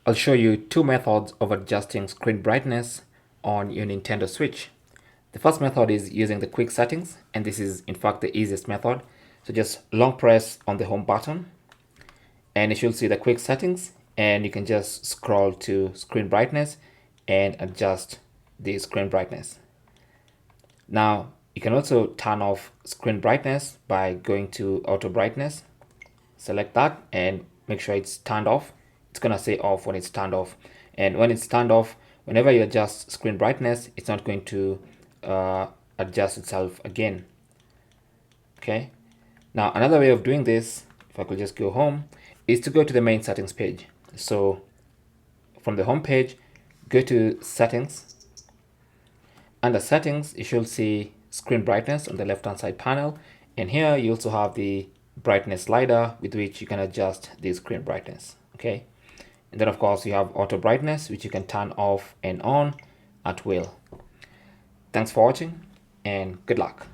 I'll show you two methods of adjusting screen brightness on your Nintendo Switch. The first method is using the quick settings, and this is in fact the easiest method. So just long press on the home button and you should see the quick settings, and you can just scroll to screen brightness and adjust the screen brightness. Now you can also turn off screen brightness by going to auto brightness. Select that and make sure it's turned off. It's gonna say off when it's turned off, and when it's turned off, whenever you adjust screen brightness, it's not going to adjust itself again. Okay, now another way of doing this, if I could just go home, is to go to the main settings page. So from the home page, go to settings. Under settings, you should see screen brightness on the left hand side panel, and here you also have the brightness slider with which you can adjust the screen brightness. Okay, and then of course you have auto brightness, which you can turn off and on at will. Thanks for watching and good luck.